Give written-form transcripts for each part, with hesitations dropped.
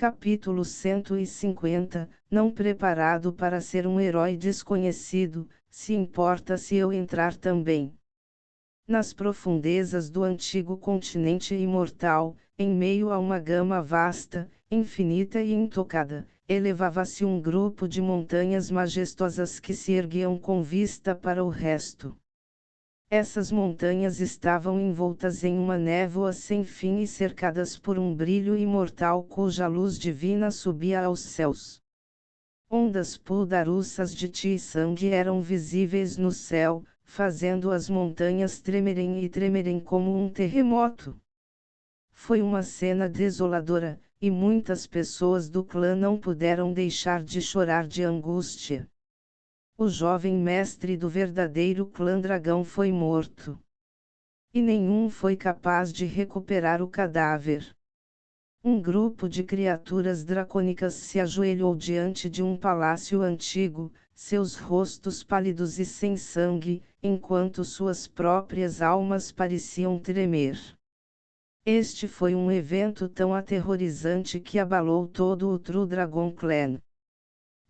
Capítulo 150, não preparado para ser um herói desconhecido, se importa se eu entrar também. Nas profundezas do antigo continente imortal, em meio a uma gama vasta, infinita e intocada, elevava-se um grupo de montanhas majestosas que se erguiam com vista para o resto. Essas montanhas estavam envoltas em uma névoa sem fim e cercadas por um brilho imortal cuja luz divina subia aos céus. Ondas puldaruças de ti e sangue eram visíveis no céu, fazendo as montanhas tremerem e tremerem como um terremoto. Foi uma cena desoladora, e muitas pessoas do clã não puderam deixar de chorar de angústia. O jovem mestre do verdadeiro clã dragão foi morto. E nenhum foi capaz de recuperar o cadáver. Um grupo de criaturas dracônicas se ajoelhou diante de um palácio antigo, seus rostos pálidos e sem sangue, enquanto suas próprias almas pareciam tremer. Este foi um evento tão aterrorizante que abalou todo o True Dragon Clan.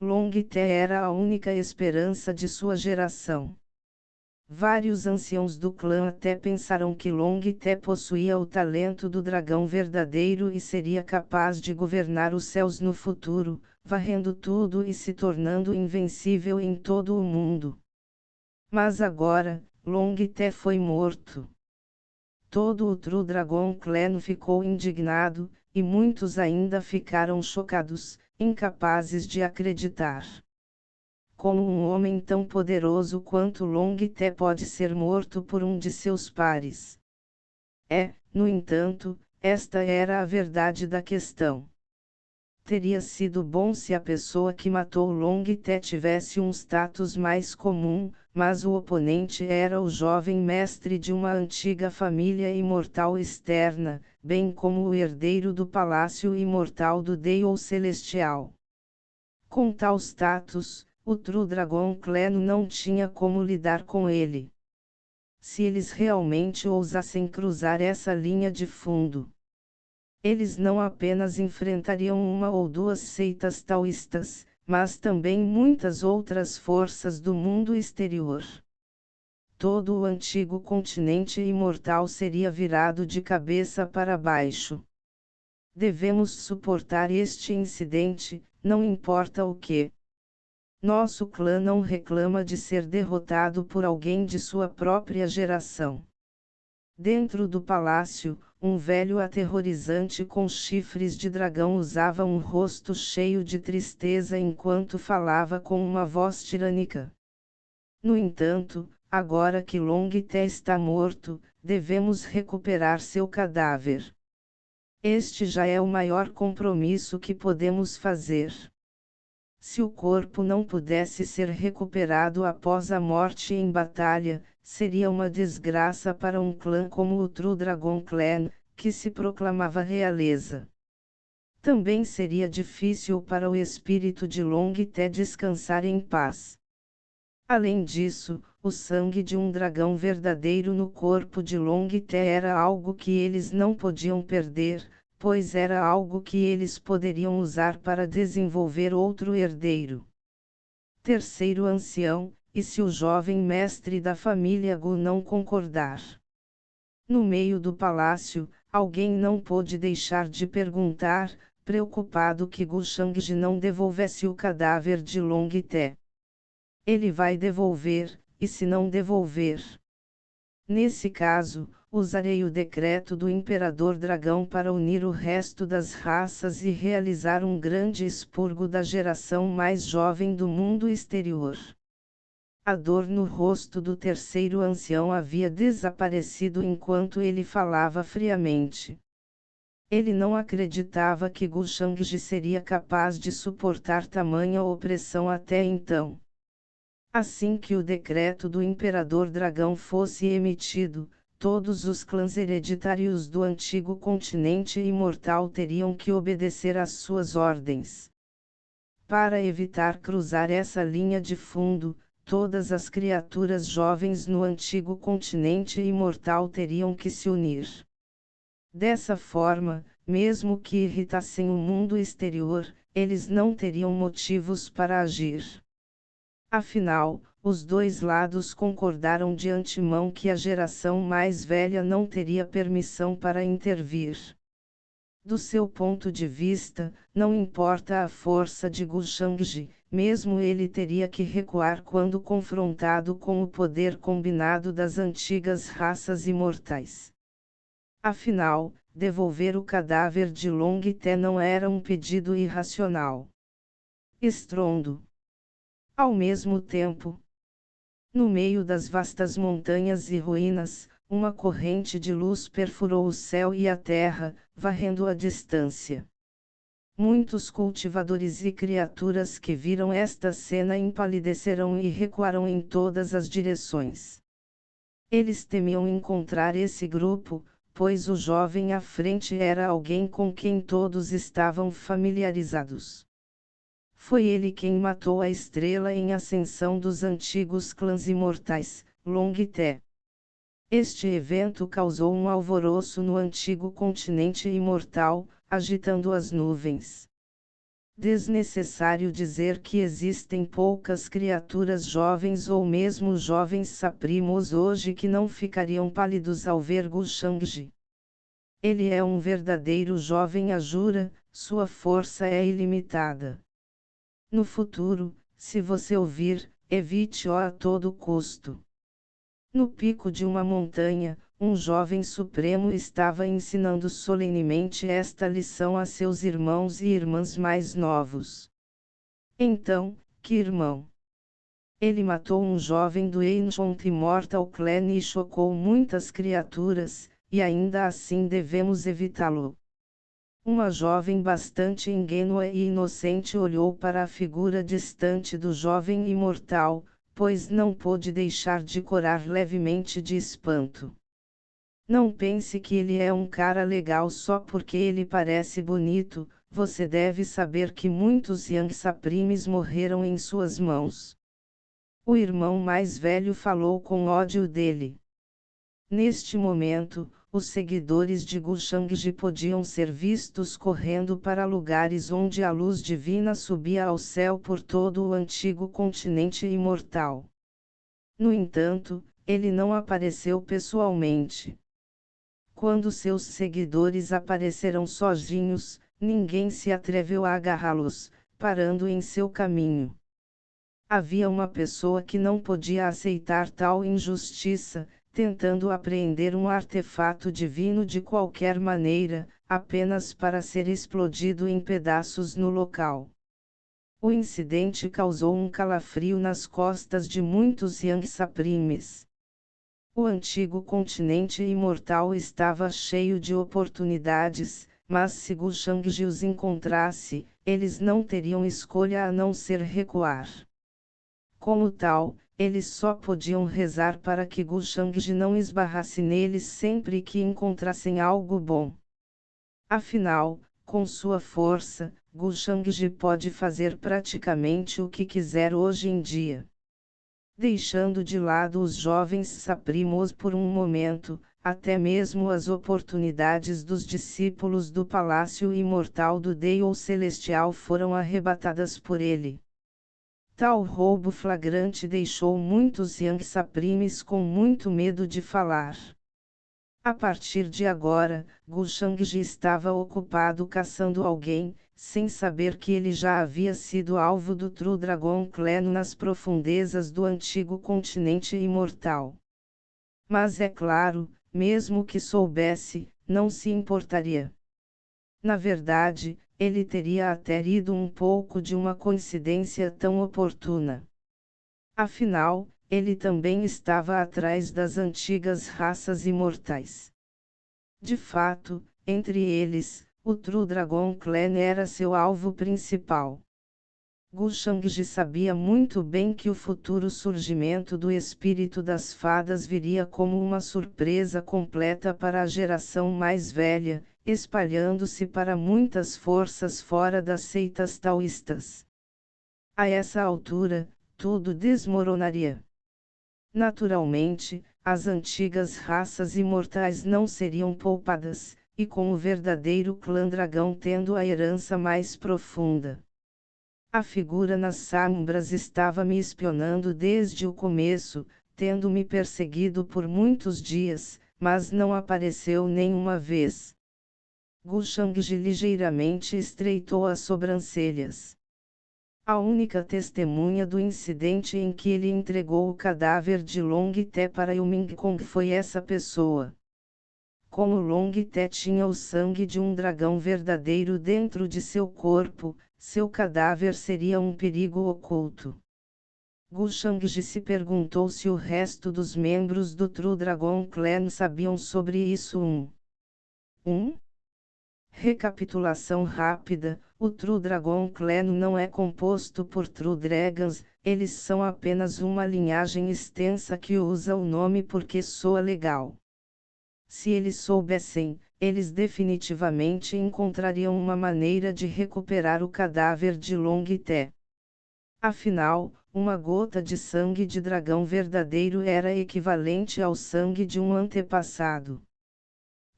Longte era a única esperança de sua geração. Vários anciãos do clã até pensaram que Longte possuía o talento do dragão verdadeiro e seria capaz de governar os céus no futuro, varrendo tudo e se tornando invencível em todo o mundo. Mas agora, Longte foi morto. Todo o True Dragon Clan ficou indignado, e muitos ainda ficaram chocados, incapazes de acreditar. Como um homem tão poderoso quanto Longte pode ser morto por um de seus pares? No entanto, esta era a verdade da questão. Teria sido bom se a pessoa que matou Longte tivesse um status mais comum, mas o oponente era o jovem mestre de uma antiga família imortal externa, bem como o herdeiro do palácio imortal do Deus Celestial. Com tal status, o True Dragon Clan não tinha como lidar com ele. Se eles realmente ousassem cruzar essa linha de fundo, eles não apenas enfrentariam uma ou duas seitas taoístas, mas também muitas outras forças do mundo exterior. Todo o antigo continente imortal seria virado de cabeça para baixo. Devemos suportar este incidente, não importa o que. Nosso clã não reclama de ser derrotado por alguém de sua própria geração. Dentro do palácio, um velho aterrorizante com chifres de dragão usava um rosto cheio de tristeza enquanto falava com uma voz tirânica. No entanto, agora que Longte está morto, devemos recuperar seu cadáver. Este já é o maior compromisso que podemos fazer. Se o corpo não pudesse ser recuperado após a morte em batalha, seria uma desgraça para um clã como o True Dragon Clan, que se proclamava realeza. Também seria difícil para o espírito de Longte descansar em paz. Além disso, o sangue de um dragão verdadeiro no corpo de Longte era algo que eles não podiam perder, pois era algo que eles poderiam usar para desenvolver outro herdeiro. Terceiro ancião, e se o jovem mestre da família Gu não concordar? No meio do palácio, alguém não pôde deixar de perguntar, preocupado que Gu Shangji não devolvesse o cadáver de Longte. Ele vai devolver, e se não devolver? Nesse caso, usarei o decreto do Imperador Dragão para unir o resto das raças e realizar um grande expurgo da geração mais jovem do mundo exterior. A dor no rosto do terceiro ancião havia desaparecido enquanto ele falava friamente. Ele não acreditava que Gu Shangji seria capaz de suportar tamanha opressão até então. Assim que o decreto do Imperador Dragão fosse emitido, todos os clãs hereditários do antigo continente imortal teriam que obedecer às suas ordens. Para evitar cruzar essa linha de fundo, todas as criaturas jovens no antigo continente imortal teriam que se unir. Dessa forma, mesmo que irritassem o mundo exterior, eles não teriam motivos para agir. Afinal, os dois lados concordaram de antemão que a geração mais velha não teria permissão para intervir. Do seu ponto de vista, não importa a força de Gu Shangji, mesmo ele teria que recuar quando confrontado com o poder combinado das antigas raças imortais. Afinal, devolver o cadáver de Long Te não era um pedido irracional. Estrondo. Ao mesmo tempo, no meio das vastas montanhas e ruínas, uma corrente de luz perfurou o céu e a terra, varrendo a distância. Muitos cultivadores e criaturas que viram esta cena empalideceram e recuaram em todas as direções. Eles temiam encontrar esse grupo, pois o jovem à frente era alguém com quem todos estavam familiarizados. Foi ele quem matou a estrela em ascensão dos antigos clãs imortais, Long Te. Este evento causou um alvoroço no antigo continente imortal, agitando as nuvens. Desnecessário dizer que existem poucas criaturas jovens ou mesmo jovens saprimos hoje que não ficariam pálidos ao ver Gu Shangji. Ele é um verdadeiro jovem Ajura, sua força é ilimitada. No futuro, se você ouvir, evite-o a todo custo. No pico de uma montanha, um jovem supremo estava ensinando solenemente esta lição a seus irmãos e irmãs mais novos. Então, que irmão? Ele matou um jovem do Ancient Immortal Clan e chocou muitas criaturas, e ainda assim devemos evitá-lo. Uma jovem bastante ingênua e inocente olhou para a figura distante do jovem imortal, pois não pôde deixar de corar levemente de espanto. Não pense que ele é um cara legal só porque ele parece bonito, você deve saber que muitos Yang Saprimes morreram em suas mãos. O irmão mais velho falou com ódio dele. Neste momento, os seguidores de Gu Shangji podiam ser vistos correndo para lugares onde a luz divina subia ao céu por todo o antigo continente imortal. No entanto, ele não apareceu pessoalmente. Quando seus seguidores apareceram sozinhos, ninguém se atreveu a agarrá-los, parando em seu caminho. Havia uma pessoa que não podia aceitar tal injustiça, tentando apreender um artefato divino de qualquer maneira, apenas para ser explodido em pedaços no local. O incidente causou um calafrio nas costas de muitos Yang Saprimes. O antigo continente imortal estava cheio de oportunidades, mas se Gu Shangji os encontrasse, eles não teriam escolha a não ser recuar. Como tal, eles só podiam rezar para que Gu Shangji não esbarrasse neles sempre que encontrassem algo bom. Afinal, com sua força, Gu Shangji pode fazer praticamente o que quiser hoje em dia. Deixando de lado os jovens saprimos por um momento, até mesmo as oportunidades dos discípulos do Palácio Imortal do Deus Celestial foram arrebatadas por ele. Tal roubo flagrante deixou muitos Yang Saprimes com muito medo de falar. A partir de agora, Gu Shangji estava ocupado caçando alguém, sem saber que ele já havia sido alvo do True Dragon Clan nas profundezas do antigo continente imortal. Mas é claro, mesmo que soubesse, não se importaria. Na verdade, ele teria até rido um pouco de uma coincidência tão oportuna. Afinal, ele também estava atrás das antigas raças imortais. De fato, entre eles, o True Dragon Clan era seu alvo principal. Gu Shangji sabia muito bem que o futuro surgimento do espírito das fadas viria como uma surpresa completa para a geração mais velha, espalhando-se para muitas forças fora das seitas taoístas. A essa altura, tudo desmoronaria. Naturalmente, as antigas raças imortais não seriam poupadas, e com o verdadeiro clã dragão tendo a herança mais profunda. A figura nas sombras estava me espionando desde o começo, tendo me perseguido por muitos dias, mas não apareceu nenhuma vez. Gu Shangji ligeiramente estreitou as sobrancelhas. A única testemunha do incidente em que ele entregou o cadáver de Long Te para Yuming Kong foi essa pessoa. Como Long Te tinha o sangue de um dragão verdadeiro dentro de seu corpo, seu cadáver seria um perigo oculto. Gu Shangji se perguntou se o resto dos membros do True Dragon Clan sabiam sobre isso. 1. Recapitulação rápida: o True Dragon Clan não é composto por True Dragons, eles são apenas uma linhagem extensa que usa o nome porque soa legal. Se eles soubessem, eles definitivamente encontrariam uma maneira de recuperar o cadáver de Long Te. Afinal, uma gota de sangue de dragão verdadeiro era equivalente ao sangue de um antepassado.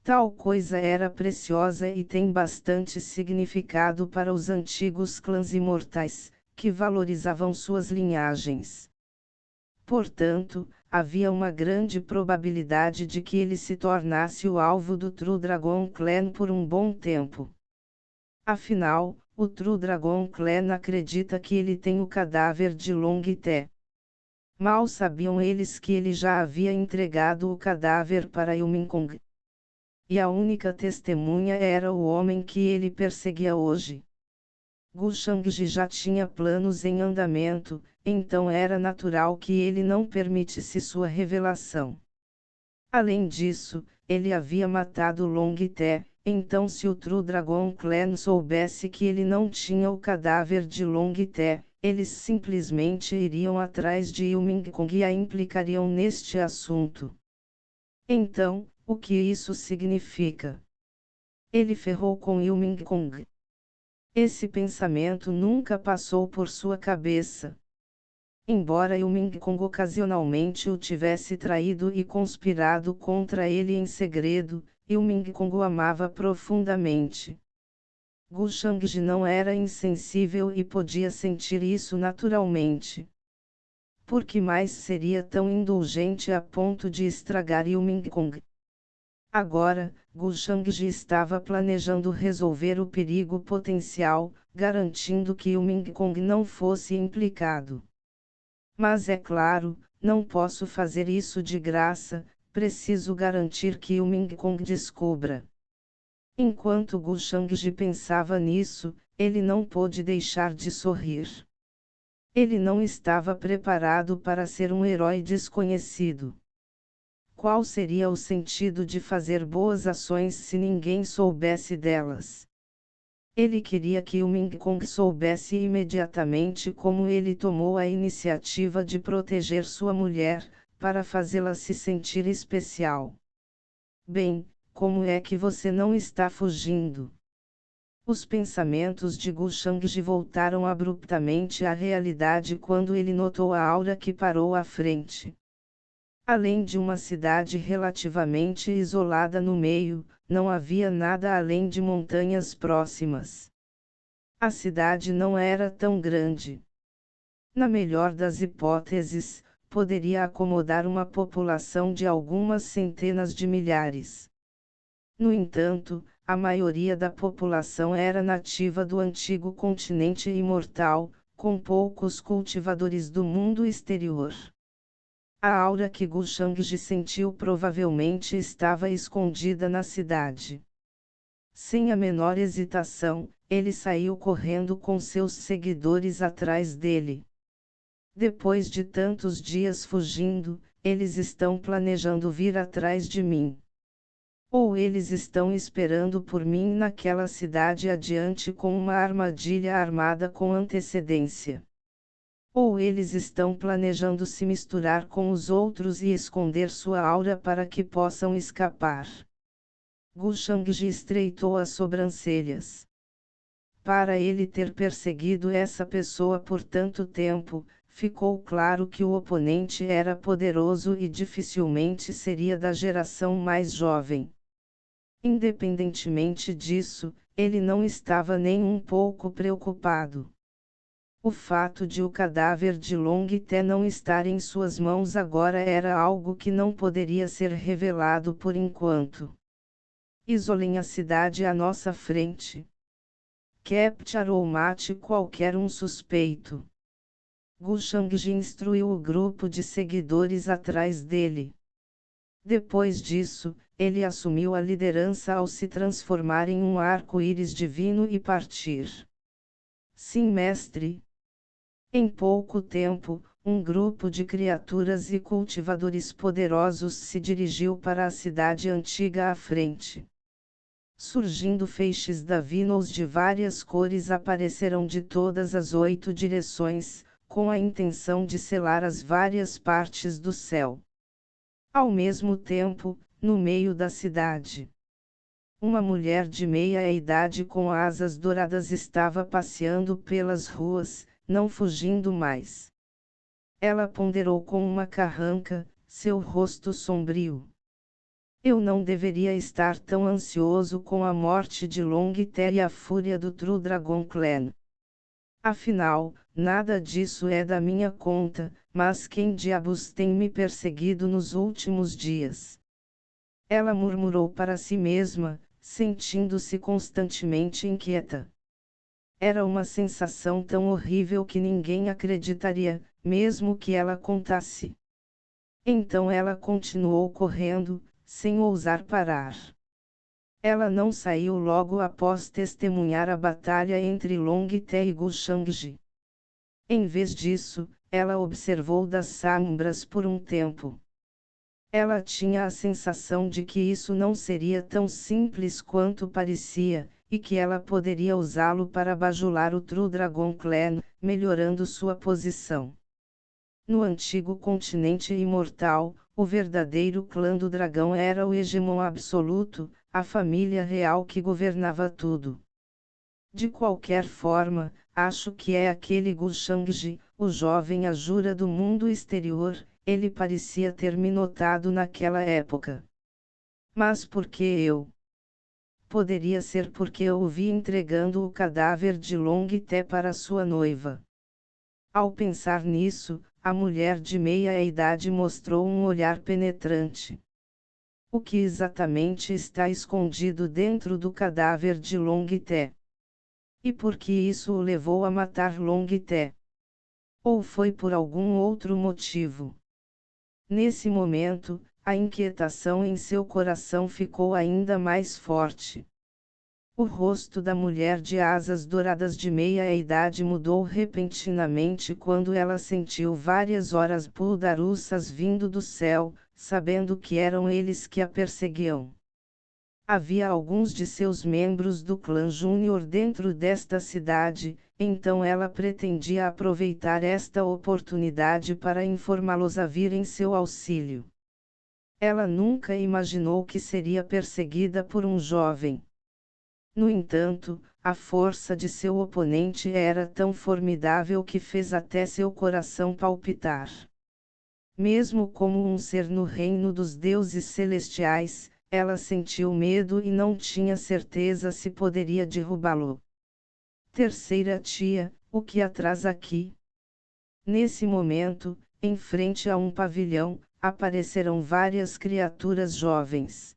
Tal coisa era preciosa e tem bastante significado para os antigos clãs imortais, que valorizavam suas linhagens. Portanto, havia uma grande probabilidade de que ele se tornasse o alvo do True Dragon Clan por um bom tempo. Afinal, o True Dragon Clan acredita que ele tem o cadáver de Long Te. Mal sabiam eles que ele já havia entregado o cadáver para Yuming Kong. E a única testemunha era o homem que ele perseguia hoje. Gu Shangji já tinha planos em andamento, então era natural que ele não permitisse sua revelação. Além disso, ele havia matado Long Te, então se o True Dragon Clan soubesse que ele não tinha o cadáver de Long Te, eles simplesmente iriam atrás de Yuming Kong e a implicariam neste assunto. Então, o que isso significa? Ele ferrou com Yuming Kong. Esse pensamento nunca passou por sua cabeça. Embora Yuming Kong ocasionalmente o tivesse traído e conspirado contra ele em segredo, Yuming Kong o amava profundamente. Gu Shangji não era insensível e podia sentir isso naturalmente. Por que mais seria tão indulgente a ponto de estragar Yuming Kong? Agora, Gu Shangji estava planejando resolver o perigo potencial, garantindo que Yuming Kong não fosse implicado. Mas é claro, não posso fazer isso de graça, preciso garantir que Yuming Kong descubra. Enquanto Gu Shangji pensava nisso, ele não pôde deixar de sorrir. Ele não estava preparado para ser um herói desconhecido. Qual seria o sentido de fazer boas ações se ninguém soubesse delas? Ele queria que o Ming Kong soubesse imediatamente como ele tomou a iniciativa de proteger sua mulher, para fazê-la se sentir especial. Bem, como é que você não está fugindo? Os pensamentos de Gu Shangji voltaram abruptamente à realidade quando ele notou a aura que parou à frente. Além de uma cidade relativamente isolada no meio, não havia nada além de montanhas próximas. A cidade não era tão grande. Na melhor das hipóteses, poderia acomodar uma população de algumas centenas de milhares. No entanto, a maioria da população era nativa do antigo continente imortal, com poucos cultivadores do mundo exterior. A aura que Gu Shangji sentiu provavelmente estava escondida na cidade. Sem a menor hesitação, ele saiu correndo com seus seguidores atrás dele. Depois de tantos dias fugindo, eles estão planejando vir atrás de mim. Ou eles estão esperando por mim naquela cidade adiante com uma armadilha armada com antecedência. Ou eles estão planejando se misturar com os outros e esconder sua aura para que possam escapar. Gu Shangji estreitou as sobrancelhas. Para ele ter perseguido essa pessoa por tanto tempo, ficou claro que o oponente era poderoso e dificilmente seria da geração mais jovem. Independentemente disso, ele não estava nem um pouco preocupado. O fato de o cadáver de Long Te não estar em suas mãos agora era algo que não poderia ser revelado por enquanto. Isolem a cidade à nossa frente. Capture ou mate qualquer um suspeito. Gu Shangji instruiu o grupo de seguidores atrás dele. Depois disso, ele assumiu a liderança ao se transformar em um arco-íris divino e partir. Sim, mestre. Em pouco tempo, um grupo de criaturas e cultivadores poderosos se dirigiu para a cidade antiga à frente. Surgindo feixes divinos de várias cores apareceram de todas as 8 direções, com a intenção de selar as várias partes do céu. Ao mesmo tempo, no meio da cidade, uma mulher de meia-idade com asas douradas estava passeando pelas ruas, não fugindo mais. Ela ponderou com uma carranca, seu rosto sombrio. Eu não deveria estar tão ansioso com a morte de Long Te e a fúria do True Dragon Clan. Afinal, nada disso é da minha conta, mas quem diabos tem me perseguido nos últimos dias? Ela murmurou para si mesma, sentindo-se constantemente inquieta. Era uma sensação tão horrível que ninguém acreditaria, mesmo que ela contasse. Então ela continuou correndo, sem ousar parar. Ela não saiu logo após testemunhar a batalha entre Long Te e Gu Shangji. Em vez disso, ela observou das sombras por um tempo. Ela tinha a sensação de que isso não seria tão simples quanto parecia, e que ela poderia usá-lo para bajular o True Dragon Clan, melhorando sua posição. No antigo continente imortal, o verdadeiro clã do dragão era o hegemon absoluto, a família real que governava tudo. De qualquer forma, acho que é aquele Gu Shangji, o jovem Ajura do mundo exterior, ele parecia ter me notado naquela época. Mas por que eu? Poderia ser porque eu o vi entregando o cadáver de Long Te para sua noiva. Ao pensar nisso, a mulher de meia-idade mostrou um olhar penetrante. O que exatamente está escondido dentro do cadáver de Long Te? E por que isso o levou a matar Long Te? Ou foi por algum outro motivo? Nesse momento, a inquietação em seu coração ficou ainda mais forte. O rosto da mulher de asas douradas de meia-idade mudou repentinamente quando ela sentiu várias horas puldarussas vindo do céu, sabendo que eram eles que a perseguiam. Havia alguns de seus membros do clã Júnior dentro desta cidade, então ela pretendia aproveitar esta oportunidade para informá-los a vir em seu auxílio. Ela nunca imaginou que seria perseguida por um jovem. No entanto, a força de seu oponente era tão formidável que fez até seu coração palpitar. Mesmo como um ser no reino dos deuses celestiais, ela sentiu medo e não tinha certeza se poderia derrubá-lo. Terceira tia, o que a traz aqui? Nesse momento, em frente a um pavilhão, apareceram várias criaturas jovens.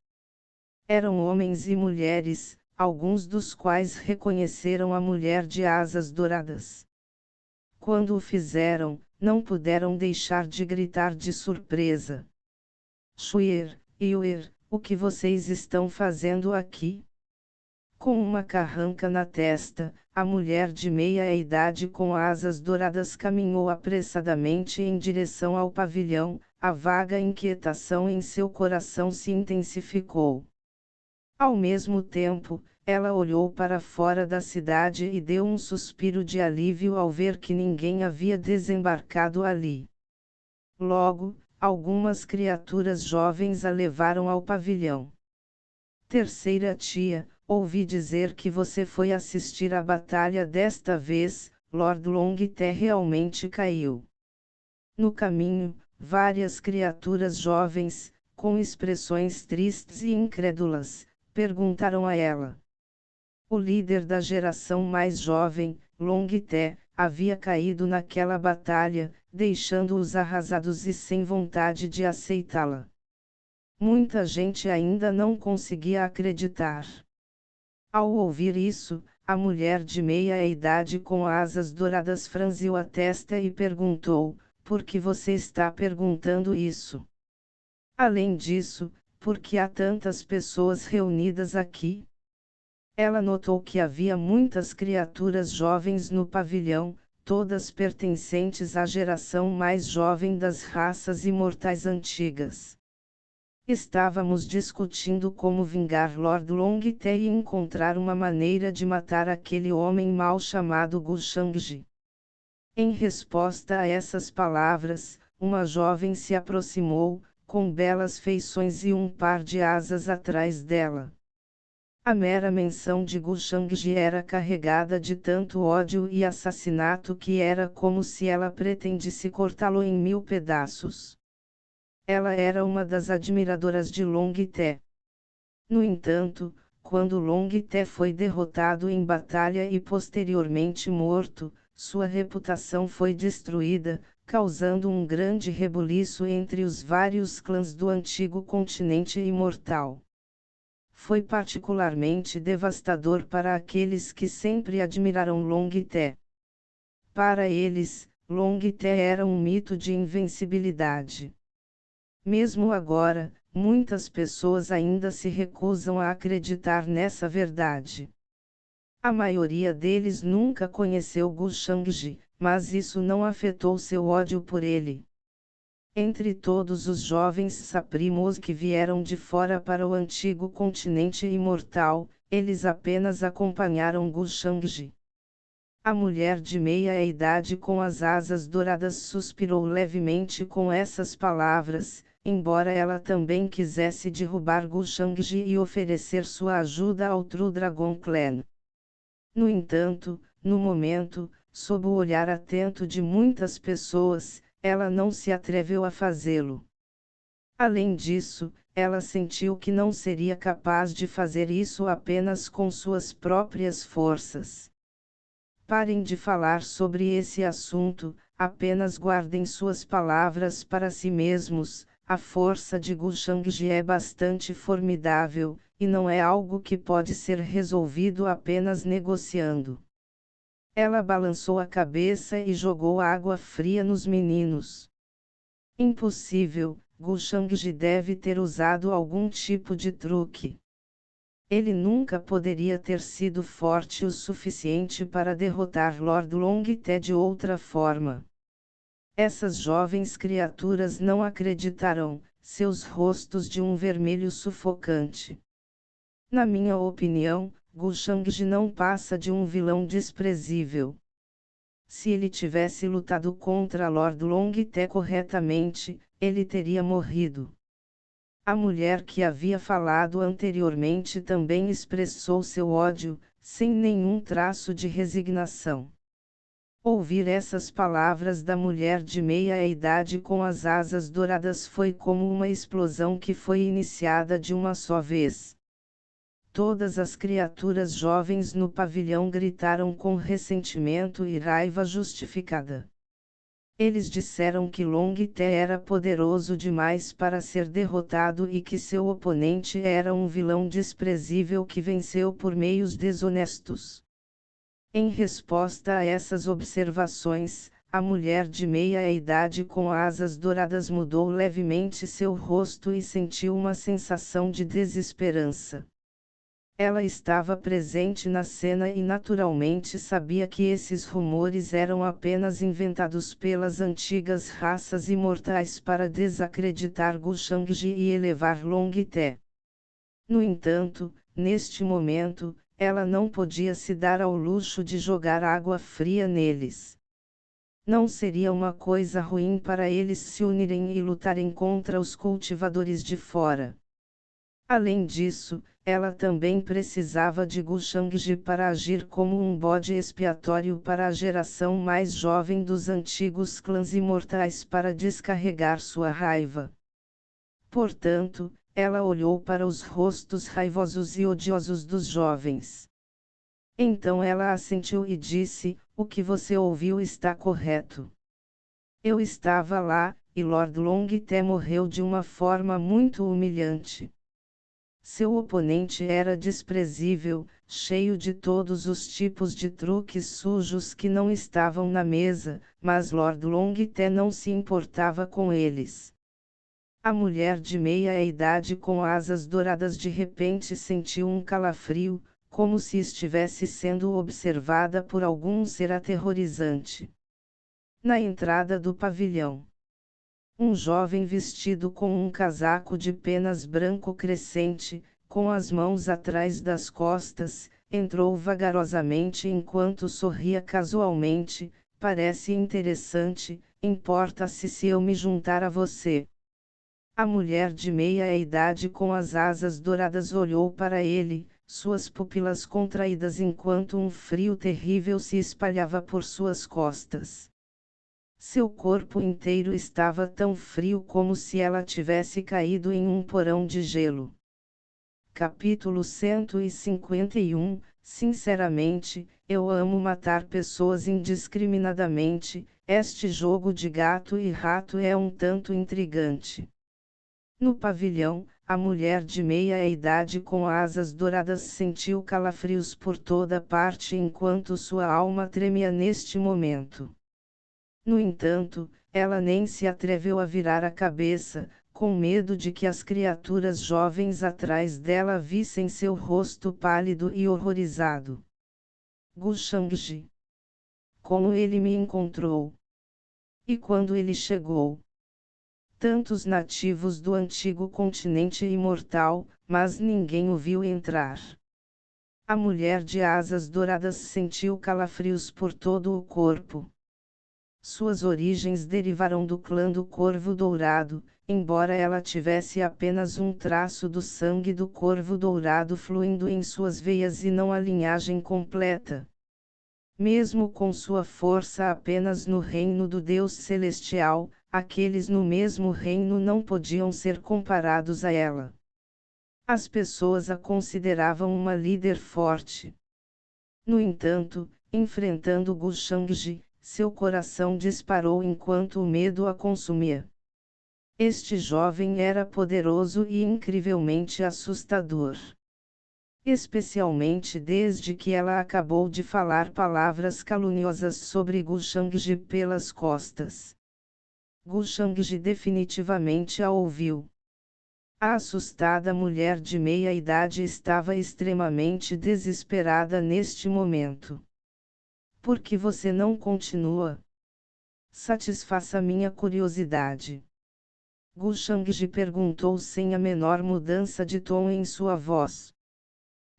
Eram homens e mulheres, alguns dos quais reconheceram a mulher de asas douradas. Quando o fizeram, não puderam deixar de gritar de surpresa. Shuir, Yuir, o que vocês estão fazendo aqui? Com uma carranca na testa, a mulher de meia-idade com asas douradas caminhou apressadamente em direção ao pavilhão, a vaga inquietação em seu coração se intensificou. Ao mesmo tempo, ela olhou para fora da cidade e deu um suspiro de alívio ao ver que ninguém havia desembarcado ali. Logo, algumas criaturas jovens a levaram ao pavilhão. Terceira tia, ouvi dizer que você foi assistir à batalha desta vez, Lord Long Te realmente caiu. No caminho, várias criaturas jovens, com expressões tristes e incrédulas, Perguntaram a ela. O líder da geração mais jovem, Longte, havia caído naquela batalha, deixando-os arrasados e sem vontade de aceitá-la. Muita gente ainda não conseguia acreditar. Ao ouvir isso, a mulher de meia-idade com asas douradas franziu a testa e perguntou: por que você está perguntando isso? Além disso, por que há tantas pessoas reunidas aqui? Ela notou que havia muitas criaturas jovens no pavilhão, todas pertencentes à geração mais jovem das raças imortais antigas. Estávamos discutindo como vingar Lord Longte e encontrar uma maneira de matar aquele homem mau chamado Gu Shangji. Em resposta a essas palavras, uma jovem se aproximou, com belas feições e um par de asas atrás dela. A mera menção de Gu Shangji era carregada de tanto ódio e assassinato que era como se ela pretendesse cortá-lo em 1000 pedaços. Ela era uma das admiradoras de Longte. No entanto, quando Longte foi derrotado em batalha e posteriormente morto, sua reputação foi destruída, causando um grande rebuliço entre os vários clãs do antigo continente imortal. Foi particularmente devastador para aqueles que sempre admiraram Longte. Para eles, Longte era um mito de invencibilidade. Mesmo agora, muitas pessoas ainda se recusam a acreditar nessa verdade. A maioria deles nunca conheceu Gu Shangji, mas isso não afetou seu ódio por ele. Entre todos os jovens saprimos que vieram de fora para o antigo continente imortal, eles apenas acompanharam Gu Shangji. A mulher de meia-idade com as asas douradas suspirou levemente com essas palavras, embora ela também quisesse derrubar Gu Shangji e oferecer sua ajuda ao True Dragon Clan. No entanto, no momento, sob o olhar atento de muitas pessoas, ela não se atreveu a fazê-lo. Além disso, ela sentiu que não seria capaz de fazer isso apenas com suas próprias forças. Parem de falar sobre esse assunto, apenas guardem suas palavras para si mesmos. A força de Gu Shangji é bastante formidável, e não é algo que pode ser resolvido apenas negociando. Ela balançou a cabeça e jogou água fria nos meninos. Impossível, Gu Shangji deve ter usado algum tipo de truque. Ele nunca poderia ter sido forte o suficiente para derrotar Lord Longte de outra forma. Essas jovens criaturas não acreditarão, seus rostos de um vermelho sufocante. Na minha opinião, Gu Shangji não passa de um vilão desprezível. Se ele tivesse lutado contra Lord Longte corretamente, ele teria morrido. A mulher que havia falado anteriormente também expressou seu ódio, sem nenhum traço de resignação. Ouvir essas palavras da mulher de meia-idade com as asas douradas foi como uma explosão que foi iniciada de uma só vez. Todas as criaturas jovens no pavilhão gritaram com ressentimento e raiva justificada. Eles disseram que Longte era poderoso demais para ser derrotado e que seu oponente era um vilão desprezível que venceu por meios desonestos. Em resposta a essas observações, a mulher de meia-idade com asas douradas mudou levemente seu rosto e sentiu uma sensação de desesperança. Ela estava presente na cena e naturalmente sabia que esses rumores eram apenas inventados pelas antigas raças imortais para desacreditar Gu Shangji e elevar Longte. No entanto, neste momento, ela não podia se dar ao luxo de jogar água fria neles. Não seria uma coisa ruim para eles se unirem e lutarem contra os cultivadores de fora. Além disso, ela também precisava de Gu Shangji para agir como um bode expiatório para a geração mais jovem dos antigos clãs imortais para descarregar sua raiva. Portanto, ela olhou para os rostos raivosos e odiosos dos jovens. Então ela assentiu e disse: "O que você ouviu está correto. Eu estava lá, e Lord Longte morreu de uma forma muito humilhante. Seu oponente era desprezível, cheio de todos os tipos de truques sujos que não estavam na mesa, mas Lord Longte não se importava com eles." A mulher de meia-idade com asas douradas de repente sentiu um calafrio, como se estivesse sendo observada por algum ser aterrorizante. Na entrada do pavilhão, um jovem vestido com um casaco de penas branco crescente, com as mãos atrás das costas, entrou vagarosamente enquanto sorria casualmente. "Parece interessante, importa-se se eu me juntar a você?" A mulher de meia-idade com as asas douradas olhou para ele, suas pupilas contraídas enquanto um frio terrível se espalhava por suas costas. Seu corpo inteiro estava tão frio como se ela tivesse caído em um porão de gelo. Capítulo 151. Sinceramente, eu amo matar pessoas indiscriminadamente. Este jogo de gato e rato é um tanto intrigante. No pavilhão, a mulher de meia-idade com asas douradas sentiu calafrios por toda parte enquanto sua alma tremia neste momento. No entanto, ela nem se atreveu a virar a cabeça, com medo de que as criaturas jovens atrás dela vissem seu rosto pálido e horrorizado. Gushangji. Como ele me encontrou? E quando ele chegou? Tantos nativos do antigo continente imortal, mas ninguém o viu entrar. A mulher de asas douradas sentiu calafrios por todo o corpo. Suas origens derivaram do clã do Corvo Dourado, embora ela tivesse apenas um traço do sangue do Corvo Dourado fluindo em suas veias e não a linhagem completa. Mesmo com sua força apenas no reino do Deus Celestial, aqueles no mesmo reino não podiam ser comparados a ela. As pessoas a consideravam uma líder forte. No entanto, enfrentando Gushangji, seu coração disparou enquanto o medo a consumia. Este jovem era poderoso e incrivelmente assustador. Especialmente desde que ela acabou de falar palavras caluniosas sobre Gushangji pelas costas. Gushangji definitivamente a ouviu. A assustada mulher de meia-idade estava extremamente desesperada neste momento. "Por que você não continua? Satisfaça minha curiosidade." Gushangji perguntou sem a menor mudança de tom em sua voz.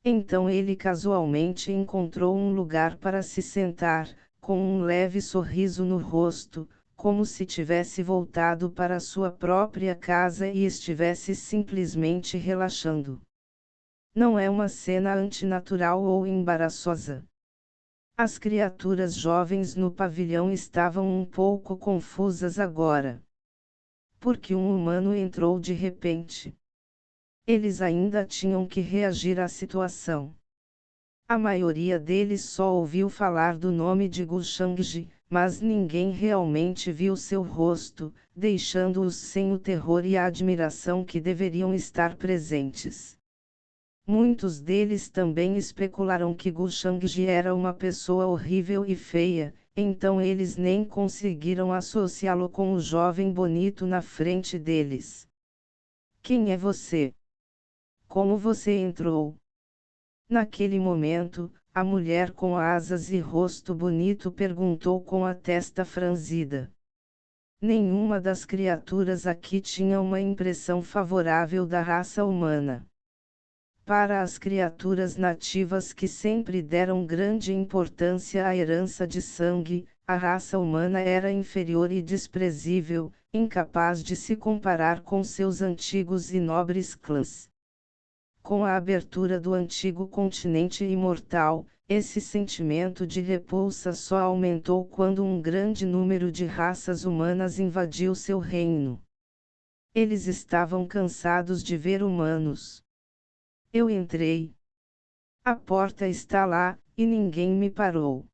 Então ele casualmente encontrou um lugar para se sentar, com um leve sorriso no rosto, como se tivesse voltado para sua própria casa e estivesse simplesmente relaxando. Não é uma cena antinatural ou embaraçosa. As criaturas jovens no pavilhão estavam um pouco confusas agora. Porque um humano entrou de repente. Eles ainda tinham que reagir à situação. A maioria deles só ouviu falar do nome de Gushangji, mas ninguém realmente viu seu rosto, deixando-os sem o terror e a admiração que deveriam estar presentes. Muitos deles também especularam que Gushangji era uma pessoa horrível e feia, então eles nem conseguiram associá-lo com o jovem bonito na frente deles. "Quem é você? Como você entrou?" Naquele momento, a mulher com asas e rosto bonito perguntou com a testa franzida. Nenhuma das criaturas aqui tinha uma impressão favorável da raça humana. Para as criaturas nativas que sempre deram grande importância à herança de sangue, a raça humana era inferior e desprezível, incapaz de se comparar com seus antigos e nobres clãs. Com a abertura do antigo continente imortal, esse sentimento de repulsa só aumentou quando um grande número de raças humanas invadiu seu reino. Eles estavam cansados de ver humanos. Eu entrei. A porta está lá, e ninguém me parou.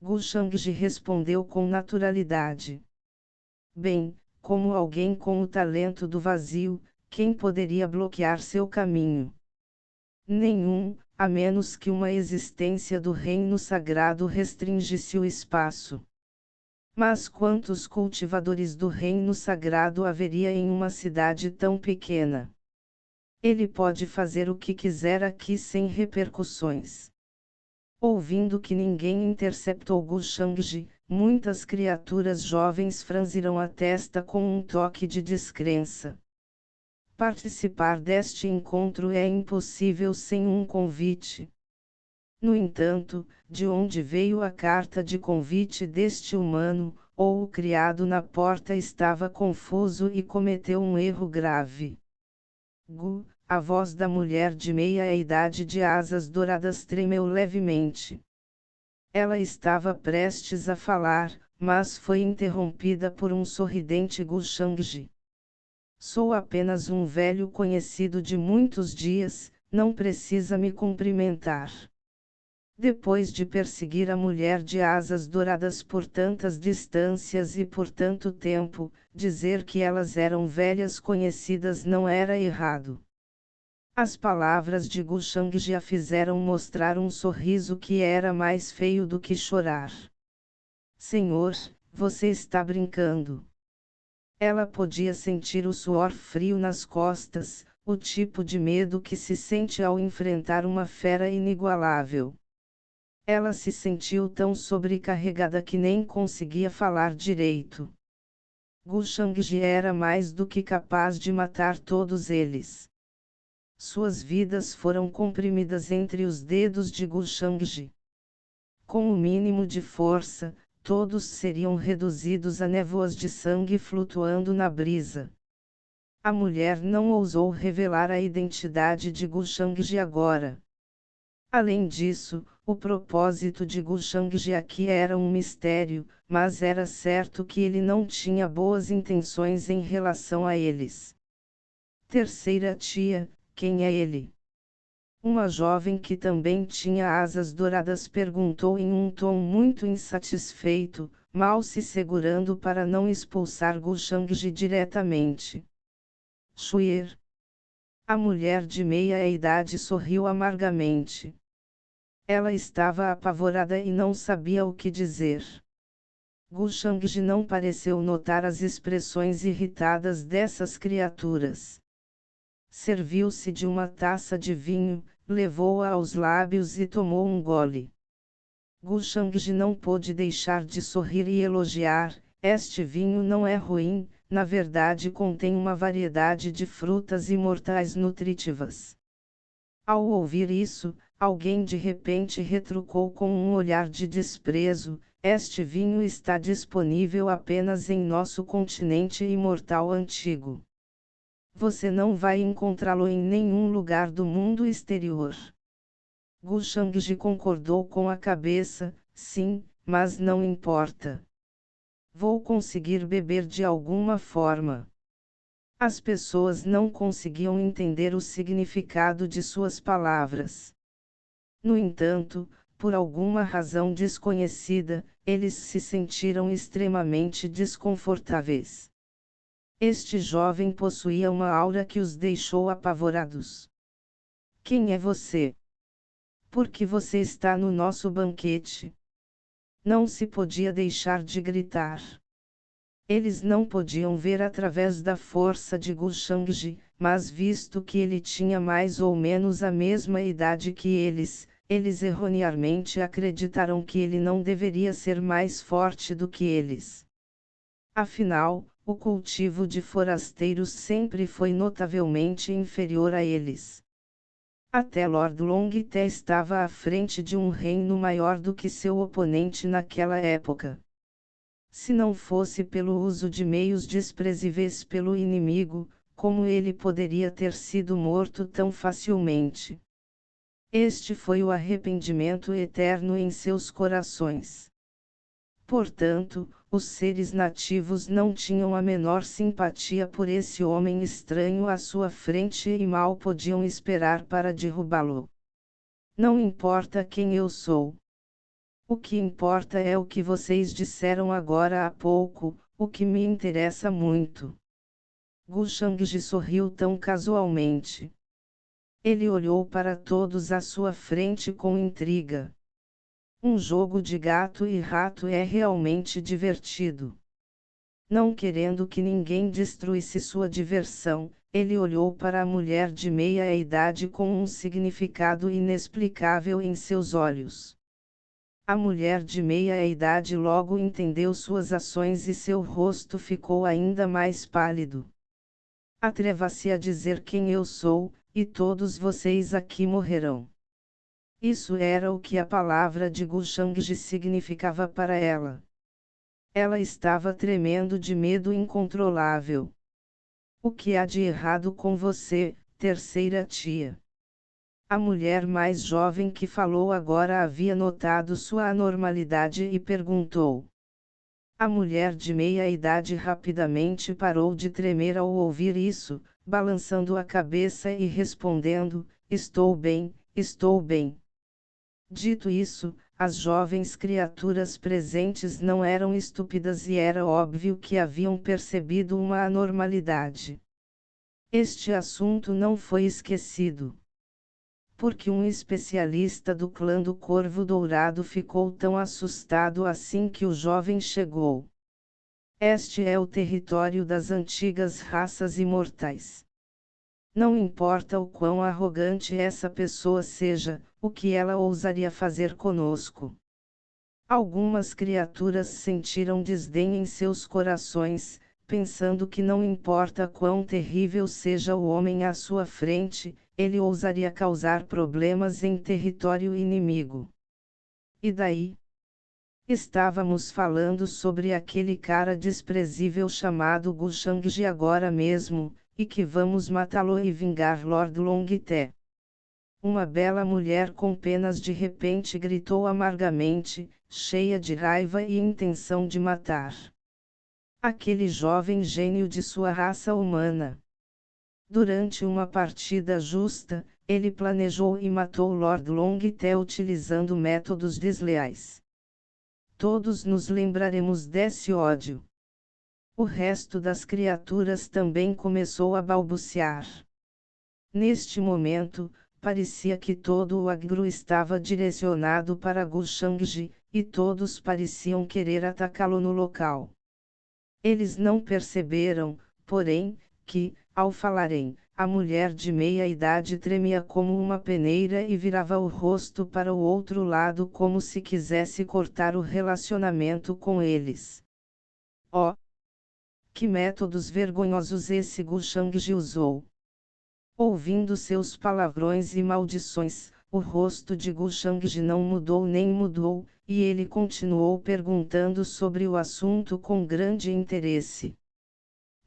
Gu Shangji respondeu com naturalidade. Bem, como alguém com o talento do vazio, quem poderia bloquear seu caminho? Nenhum, a menos que uma existência do reino sagrado restringisse o espaço. Mas quantos cultivadores do reino sagrado haveria em uma cidade tão pequena? Ele pode fazer o que quiser aqui sem repercussões. Ouvindo que ninguém interceptou Gu Shangji, muitas criaturas jovens franziram a testa com um toque de descrença. Participar deste encontro é impossível sem um convite. No entanto, de onde veio a carta de convite deste humano, ou o criado na porta estava confuso e cometeu um erro grave. Gu, a voz da mulher de meia-idade de asas douradas tremeu levemente. Ela estava prestes a falar, mas foi interrompida por um sorridente Gu Shangji. Sou apenas um velho conhecido de muitos dias, não precisa me cumprimentar. Depois de perseguir a mulher de asas douradas por tantas distâncias e por tanto tempo, dizer que elas eram velhas conhecidas não era errado. As palavras de Gu Shangji a fizeram mostrar um sorriso que era mais feio do que chorar. Senhor, você está brincando. Ela podia sentir o suor frio nas costas, o tipo de medo que se sente ao enfrentar uma fera inigualável. Ela se sentiu tão sobrecarregada que nem conseguia falar direito. Gu Shangji era mais do que capaz de matar todos eles. Suas vidas foram comprimidas entre os dedos de Gu Shangji. Com o mínimo de força, todos seriam reduzidos a névoas de sangue flutuando na brisa. A mulher não ousou revelar a identidade de Gu Shangji agora. Além disso, o propósito de Gu Shangji aqui era um mistério, mas era certo que ele não tinha boas intenções em relação a eles. Terceira tia, quem é ele? Uma jovem que também tinha asas douradas perguntou em um tom muito insatisfeito, mal se segurando para não expulsar Gu Shangji diretamente. Xuer. A mulher de meia-idade sorriu amargamente. Ela estava apavorada e não sabia o que dizer. Gu Shangji não pareceu notar as expressões irritadas dessas criaturas. Serviu-se de uma taça de vinho, levou-a aos lábios e tomou um gole. Gu Shangji não pôde deixar de sorrir e elogiar: este vinho não é ruim, na verdade contém uma variedade de frutas imortais nutritivas. Ao ouvir isso, alguém de repente retrucou com um olhar de desprezo: este vinho está disponível apenas em nosso continente imortal antigo. Você não vai encontrá-lo em nenhum lugar do mundo exterior. Gu Shangji concordou com a cabeça: sim, mas não importa. Vou conseguir beber de alguma forma. As pessoas não conseguiam entender o significado de suas palavras. No entanto, por alguma razão desconhecida, eles se sentiram extremamente desconfortáveis. Este jovem possuía uma aura que os deixou apavorados. Quem é você? Por que você está no nosso banquete? Não se podia deixar de gritar. Eles não podiam ver através da força de Gu Shangji, mas visto que ele tinha mais ou menos a mesma idade que eles erroneamente acreditaram que ele não deveria ser mais forte do que eles. Afinal, o cultivo de forasteiros sempre foi notavelmente inferior a eles. Até Lord Longte estava à frente de um reino maior do que seu oponente naquela época. Se não fosse pelo uso de meios desprezíveis pelo inimigo, como ele poderia ter sido morto tão facilmente? Este foi o arrependimento eterno em seus corações. Portanto, os seres nativos não tinham a menor simpatia por esse homem estranho à sua frente e mal podiam esperar para derrubá-lo. Não importa quem eu sou. O que importa é o que vocês disseram agora há pouco, o que me interessa muito. Gu Shangji sorriu tão casualmente. Ele olhou para todos à sua frente com intriga. Um jogo de gato e rato é realmente divertido. Não querendo que ninguém destruísse sua diversão, ele olhou para a mulher de meia-idade com um significado inexplicável em seus olhos. A mulher de meia-idade logo entendeu suas ações e seu rosto ficou ainda mais pálido. Atreva-se a dizer quem eu sou, e todos vocês aqui morrerão. Isso era o que a palavra de Gu Shangji significava para ela. Ela estava tremendo de medo incontrolável. O que há de errado com você, terceira tia? A mulher mais jovem que falou agora havia notado sua anormalidade e perguntou. A mulher de meia-idade rapidamente parou de tremer ao ouvir isso, balançando a cabeça e respondendo: estou bem, estou bem. Dito isso, as jovens criaturas presentes não eram estúpidas e era óbvio que haviam percebido uma anormalidade. Este assunto não foi esquecido. Porque um especialista do clã do Corvo Dourado ficou tão assustado assim que o jovem chegou. Este é o território das antigas raças imortais. Não importa o quão arrogante essa pessoa seja, o que ela ousaria fazer conosco. Algumas criaturas sentiram desdém em seus corações, pensando que não importa quão terrível seja o homem à sua frente, ele ousaria causar problemas em território inimigo. E daí? Estávamos falando sobre aquele cara desprezível chamado Gu Shangji agora mesmo, e que vamos matá-lo e vingar Lord Longte. Uma bela mulher com penas de repente gritou amargamente, cheia de raiva e intenção de matar aquele jovem gênio de sua raça humana. Durante uma partida justa, ele planejou e matou Lord Longte utilizando métodos desleais. Todos nos lembraremos desse ódio. O resto das criaturas também começou a balbuciar. Neste momento, parecia que todo o agro estava direcionado para Gu Shangji, e todos pareciam querer atacá-lo no local. Eles não perceberam, porém, que, ao falarem, a mulher de meia-idade tremia como uma peneira e virava o rosto para o outro lado como se quisesse cortar o relacionamento com eles. Oh! Que métodos vergonhosos esse Gu Shangji usou! Ouvindo seus palavrões e maldições, o rosto de Gu Shangji não mudou nem mudou, e ele continuou perguntando sobre o assunto com grande interesse.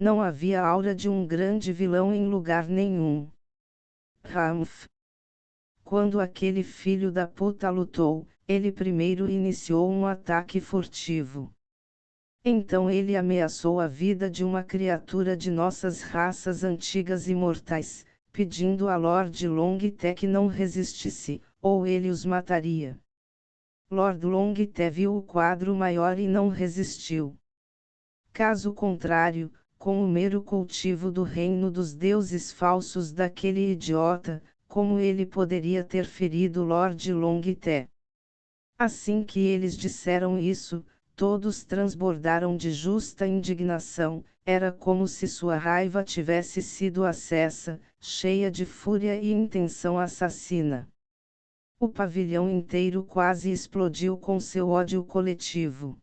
Não havia aura de um grande vilão em lugar nenhum. Ramph. Quando aquele filho da puta lutou, ele primeiro iniciou um ataque furtivo. Então ele ameaçou a vida de uma criatura de nossas raças antigas e mortais, pedindo a Lord Longte que não resistisse, ou ele os mataria. Lord Longte viu o quadro maior e não resistiu. Caso contrário, com o mero cultivo do reino dos deuses falsos daquele idiota, como ele poderia ter ferido Lord Longte? Assim que eles disseram isso, todos transbordaram de justa indignação, era como se sua raiva tivesse sido acessa, cheia de fúria e intenção assassina. O pavilhão inteiro quase explodiu com seu ódio coletivo.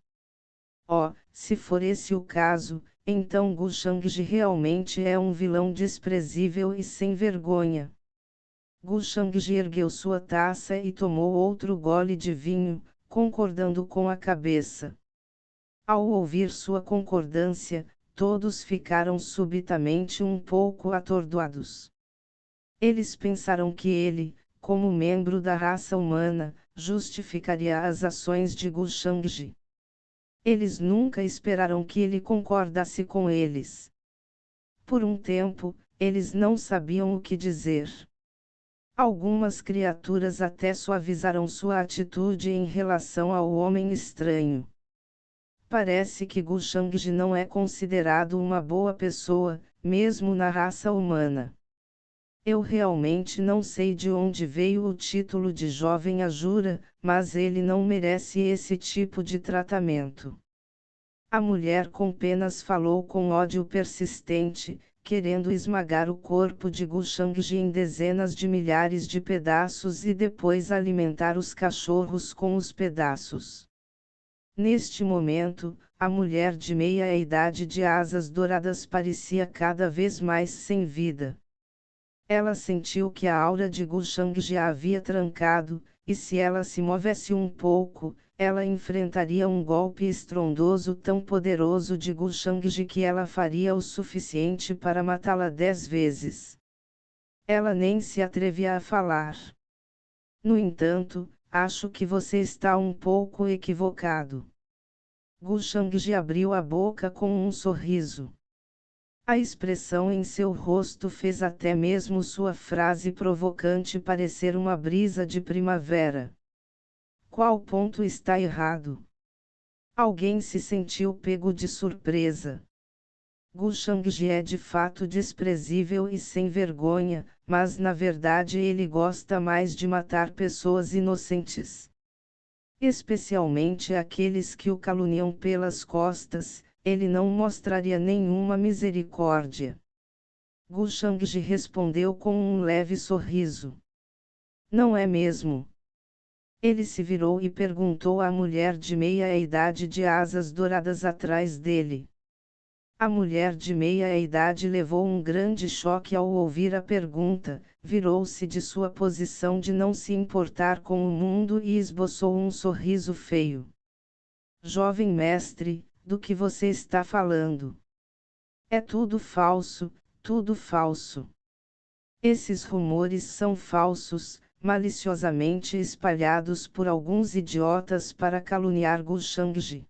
Oh, se for esse o caso, então Gu Shangji realmente é um vilão desprezível e sem vergonha. Gu Shangji ergueu sua taça e tomou outro gole de vinho, concordando com a cabeça. Ao ouvir sua concordância, todos ficaram subitamente um pouco atordoados. Eles pensaram que ele, como membro da raça humana, justificaria as ações de Gu Shangji. Eles nunca esperaram que ele concordasse com eles. Por um tempo, eles não sabiam o que dizer. Algumas criaturas até suavizaram sua atitude em relação ao homem estranho. Parece que Gu Shangji não é considerado uma boa pessoa, mesmo na raça humana. Eu realmente não sei de onde veio o título de jovem Ajura, mas ele não merece esse tipo de tratamento. A mulher com penas falou com ódio persistente, querendo esmagar o corpo de Gu Shangji em dezenas de milhares de pedaços e depois alimentar os cachorros com os pedaços. Neste momento, a mulher de meia-idade de asas douradas parecia cada vez mais sem vida. Ela sentiu que a aura de Gu Shangji a havia trancado, e se ela se movesse um pouco, ela enfrentaria um golpe estrondoso tão poderoso de Gu Shangji que ela faria o suficiente para matá-la 10 vezes. Ela nem se atrevia a falar. No entanto, acho que você está um pouco equivocado. Gu Shangji abriu a boca com um sorriso. A expressão em seu rosto fez até mesmo sua frase provocante parecer uma brisa de primavera. Qual ponto está errado? Alguém se sentiu pego de surpresa. Gu Shangji é de fato desprezível e sem vergonha, mas na verdade ele gosta mais de matar pessoas inocentes. Especialmente aqueles que o caluniam pelas costas, ele não mostraria nenhuma misericórdia. Gu Shangji respondeu com um leve sorriso. Não é mesmo? Ele se virou e perguntou à mulher de meia-idade de asas douradas atrás dele. A mulher de meia-idade levou um grande choque ao ouvir a pergunta, virou-se de sua posição de não se importar com o mundo e esboçou um sorriso feio. Jovem mestre, do que você está falando? É tudo falso, tudo falso. Esses rumores são falsos, maliciosamente espalhados por alguns idiotas para caluniar Gu Shangji.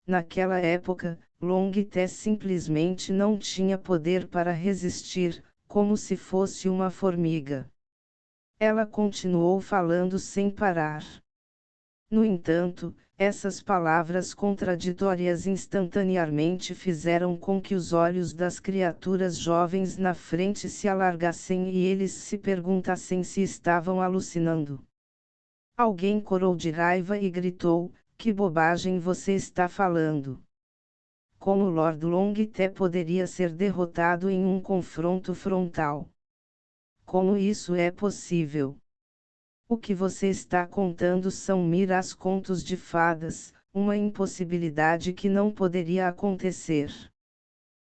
Naquela época, Long Te simplesmente não tinha poder para resistir, como se fosse uma formiga. Ela continuou falando sem parar. No entanto, essas palavras contraditórias instantaneamente fizeram com que os olhos das criaturas jovens na frente se alargassem e eles se perguntassem se estavam alucinando. Alguém corou de raiva e gritou: que bobagem você está falando? Como Lord Long Te poderia ser derrotado em um confronto frontal? Como isso é possível? O que você está contando são meros contos de fadas, uma impossibilidade que não poderia acontecer.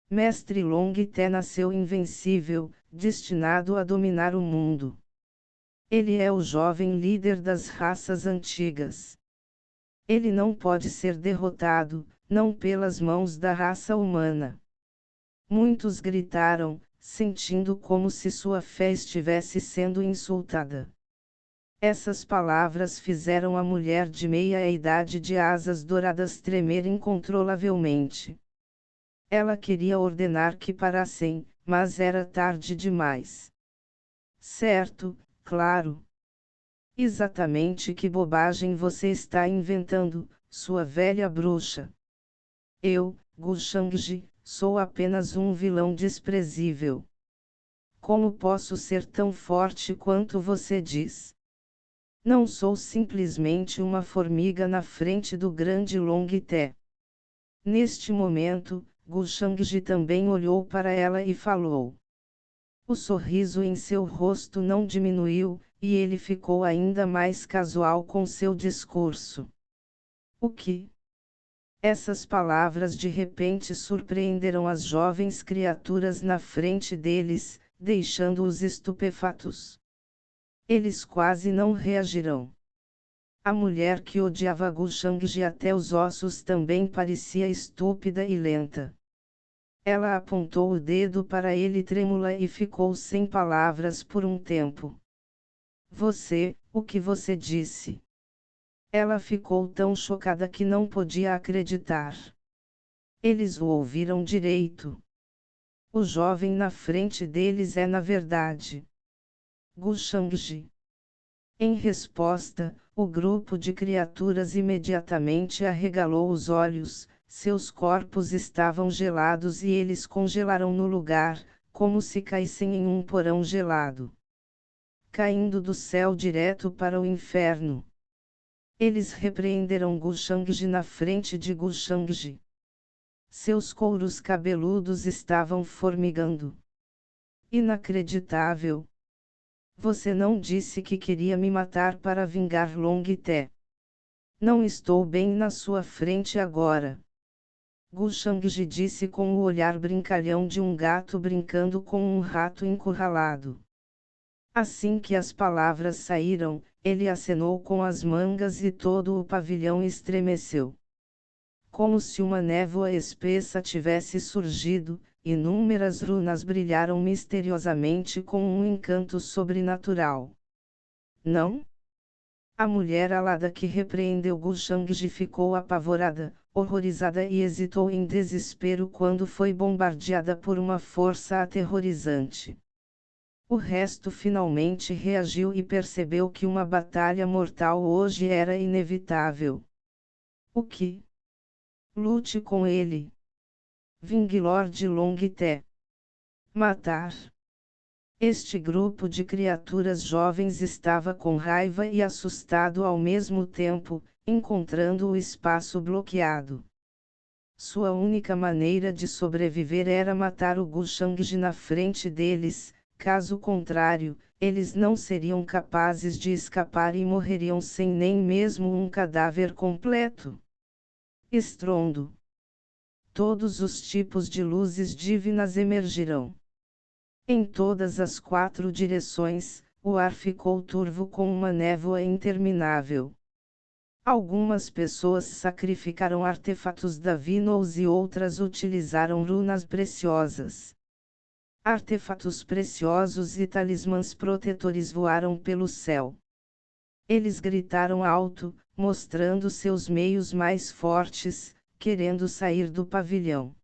Mestre Long Te nasceu invencível, destinado a dominar o mundo. Ele é o jovem líder das raças antigas. Ele não pode ser derrotado, não pelas mãos da raça humana. Muitos gritaram, sentindo como se sua fé estivesse sendo insultada. Essas palavras fizeram a mulher de meia-idade de asas douradas tremer incontrolavelmente. Ela queria ordenar que parassem, mas era tarde demais. Certo, claro. Exatamente que bobagem você está inventando, sua velha bruxa. Eu, Gu Shangji, sou apenas um vilão desprezível. Como posso ser tão forte quanto você diz? Não sou simplesmente uma formiga na frente do grande Long Te. Neste momento, Gu Shangji também olhou para ela e falou. O sorriso em seu rosto não diminuiu, e ele ficou ainda mais casual com seu discurso. O que? Essas palavras de repente surpreenderam as jovens criaturas na frente deles, deixando-os estupefatos. Eles quase não reagirão. A mulher que odiava Gu Shangji até os ossos também parecia estúpida e lenta. Ela apontou o dedo para ele trêmula e ficou sem palavras por um tempo. O que você disse? Ela ficou tão chocada que não podia acreditar. Eles o ouviram direito. O jovem na frente deles é na verdade Gu Shangji. Em resposta, o grupo de criaturas imediatamente arregalou os olhos, seus corpos estavam gelados e eles congelaram no lugar, como se caíssem em um porão gelado. Caindo do céu direto para o inferno. Eles repreenderam Gu Shangji na frente de Gu Shangji. Seus couros cabeludos estavam formigando. Inacreditável! Você não disse que queria me matar para vingar Long Te. Não estou bem na sua frente agora. Gu Shangji disse com o olhar brincalhão de um gato brincando com um rato encurralado. Assim que as palavras saíram, ele acenou com as mangas e todo o pavilhão estremeceu. Como se uma névoa espessa tivesse surgido, inúmeras runas brilharam misteriosamente com um encanto sobrenatural. Não? A mulher alada que repreendeu Gu Shangji ficou apavorada, horrorizada e hesitou em desespero quando foi bombardeada por uma força aterrorizante. O resto finalmente reagiu e percebeu que uma batalha mortal hoje era inevitável. O que? Lute com ele. Vingue Lord Long Te. Matar. Este grupo de criaturas jovens estava com raiva e assustado ao mesmo tempo, encontrando o espaço bloqueado. Sua única maneira de sobreviver era matar o Gu Shangji na frente deles, caso contrário, eles não seriam capazes de escapar e morreriam sem nem mesmo um cadáver completo. Estrondo. Todos os tipos de luzes divinas emergirão. Em todas as 4 direções, o ar ficou turvo com uma névoa interminável. Algumas pessoas sacrificaram artefatos divinos e outras utilizaram runas preciosas. Artefatos preciosos e talismãs protetores voaram pelo céu. Eles gritaram alto, mostrando seus meios mais fortes, querendo sair do pavilhão.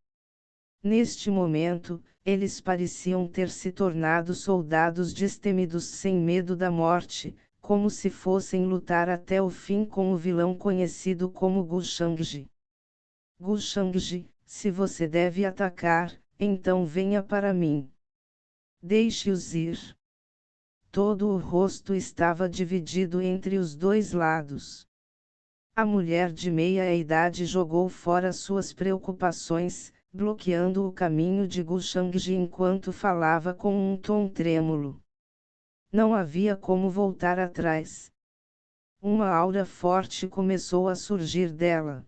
Neste momento, eles pareciam ter se tornado soldados destemidos sem medo da morte, como se fossem lutar até o fim com o vilão conhecido como Gu Shangji. Gu Shangji, se você deve atacar, então venha para mim. Deixe-os ir. Todo o rosto estava dividido entre os dois lados. A mulher de meia-idade jogou fora suas preocupações, bloqueando o caminho de Gu Shangji enquanto falava com um tom trêmulo. Não havia como voltar atrás. Uma aura forte começou a surgir dela.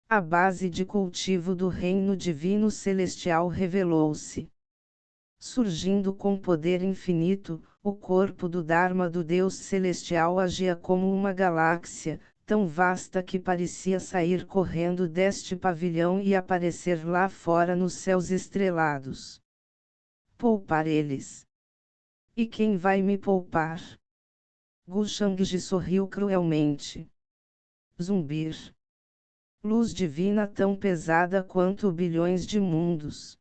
A base de cultivo do reino divino celestial revelou-se. Surgindo com poder infinito, o corpo do Dharma do Deus celestial agia como uma galáxia, tão vasta que parecia sair correndo deste pavilhão e aparecer lá fora nos céus estrelados. Poupar eles. E quem vai me poupar? Gu Shangji sorriu cruelmente. Zumbir. Luz divina tão pesada quanto bilhões de mundos.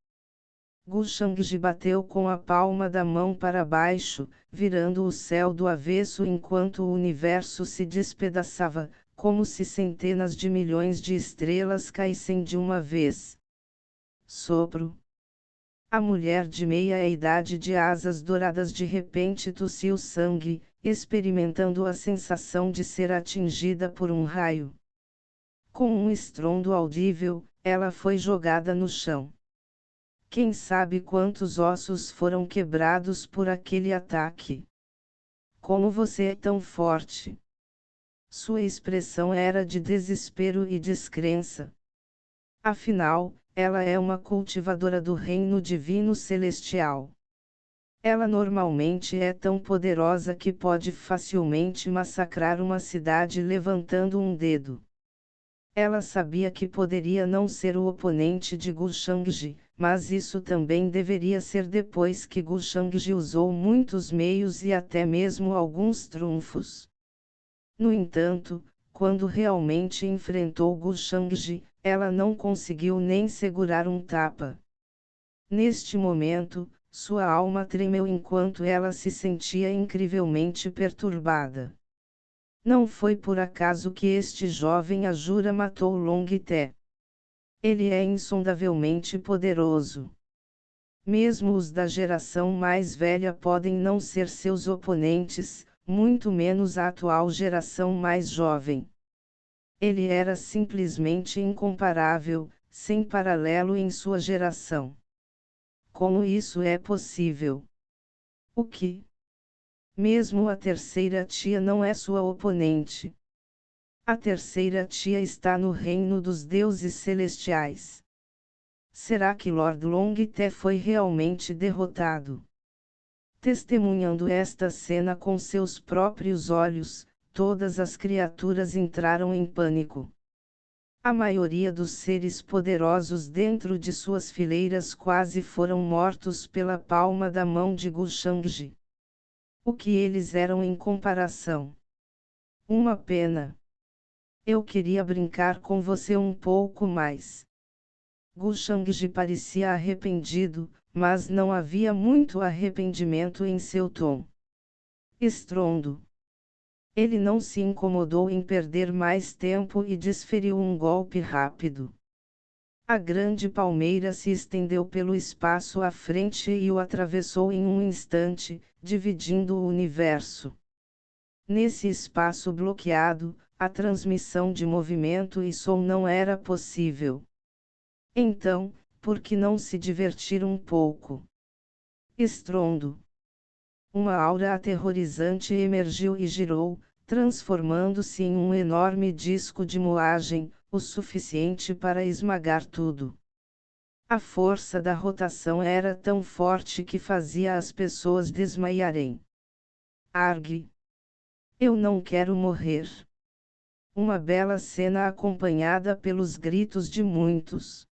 Gu Shangji bateu com a palma da mão para baixo, virando o céu do avesso enquanto o universo se despedaçava, como se centenas de milhões de estrelas caíssem de uma vez. Sopro. A mulher de meia-idade de asas douradas de repente tossiu sangue, experimentando a sensação de ser atingida por um raio. Com um estrondo audível, ela foi jogada no chão. Quem sabe quantos ossos foram quebrados por aquele ataque? Como você é tão forte? Sua expressão era de desespero e descrença. Afinal, ela é uma cultivadora do reino divino celestial. Ela normalmente é tão poderosa que pode facilmente massacrar uma cidade levantando um dedo. Ela sabia que poderia não ser o oponente de Gu Shangji, mas isso também deveria ser depois que Gu Shangji usou muitos meios e até mesmo alguns trunfos. No entanto, quando realmente enfrentou Gu Shangji, ela não conseguiu nem segurar um tapa. Neste momento, sua alma tremeu enquanto ela se sentia incrivelmente perturbada. Não foi por acaso que este jovem Ajura matou Long Te. Ele é insondavelmente poderoso. Mesmo os da geração mais velha podem não ser seus oponentes, muito menos a atual geração mais jovem. Ele era simplesmente incomparável, sem paralelo em sua geração. Como isso é possível? O que? Mesmo a terceira tia não é sua oponente. A terceira tia está no reino dos deuses celestiais. Será que Lord Longte foi realmente derrotado? Testemunhando esta cena com seus próprios olhos, todas as criaturas entraram em pânico. A maioria dos seres poderosos dentro de suas fileiras quase foram mortos pela palma da mão de Gu Shangji. O que eles eram em comparação? Uma pena. Eu queria brincar com você um pouco mais. Gu Shangji parecia arrependido, mas não havia muito arrependimento em seu tom. Estrondo. Ele não se incomodou em perder mais tempo e desferiu um golpe rápido. A grande palmeira se estendeu pelo espaço à frente e o atravessou em um instante, dividindo o universo. Nesse espaço bloqueado, a transmissão de movimento e som não era possível. Então, por que não se divertir um pouco? Estrondo. Uma aura aterrorizante emergiu e girou, transformando-se em um enorme disco de moagem, o suficiente para esmagar tudo. A força da rotação era tão forte que fazia as pessoas desmaiarem. Argue! Eu não quero morrer. Uma bela cena acompanhada pelos gritos de muitos.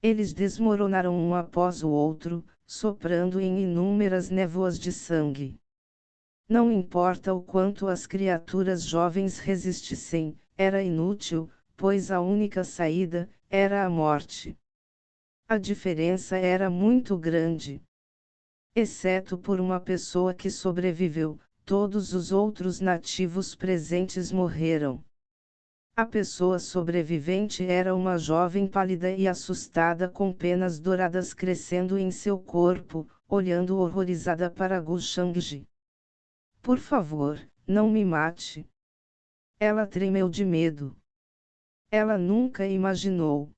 Eles desmoronaram um após o outro, soprando em inúmeras névoas de sangue. Não importa o quanto as criaturas jovens resistissem, era inútil, pois a única saída era a morte. A diferença era muito grande. Exceto por uma pessoa que sobreviveu, todos os outros nativos presentes morreram. A pessoa sobrevivente era uma jovem pálida e assustada com penas douradas crescendo em seu corpo, olhando horrorizada para Gu Shangji. Por favor, não me mate. Ela tremeu de medo. Ela nunca imaginou.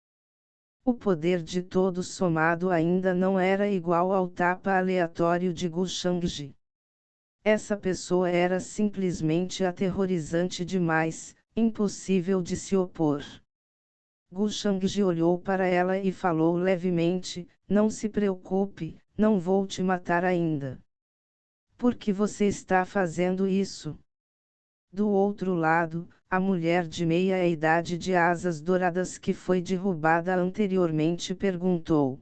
O poder de todos somado ainda não era igual ao tapa aleatório de Gu Shangji. Essa pessoa era simplesmente aterrorizante demais, impossível de se opor. Gu Shangji olhou para ela e falou levemente: não se preocupe, não vou te matar ainda. Por que você está fazendo isso? Do outro lado, a mulher de meia-idade de asas douradas que foi derrubada anteriormente perguntou.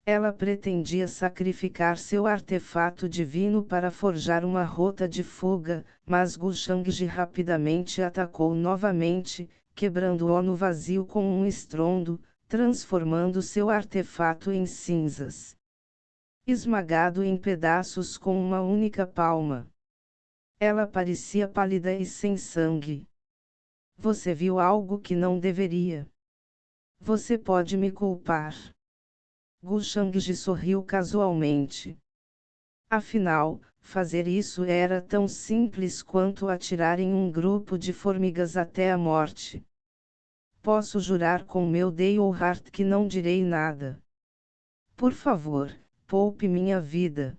Ela pretendia sacrificar seu artefato divino para forjar uma rota de fuga, mas Gu Shangji rapidamente atacou novamente, quebrando-o no vazio com um estrondo, transformando seu artefato em cinzas. Esmagado em pedaços com uma única palma. Ela parecia pálida e sem sangue. Você viu algo que não deveria. Você pode me culpar. Gu Shangji sorriu casualmente. Afinal, fazer isso era tão simples quanto atirar em um grupo de formigas até a morte. Posso jurar com meu Heart que não direi nada. Por favor, poupe minha vida.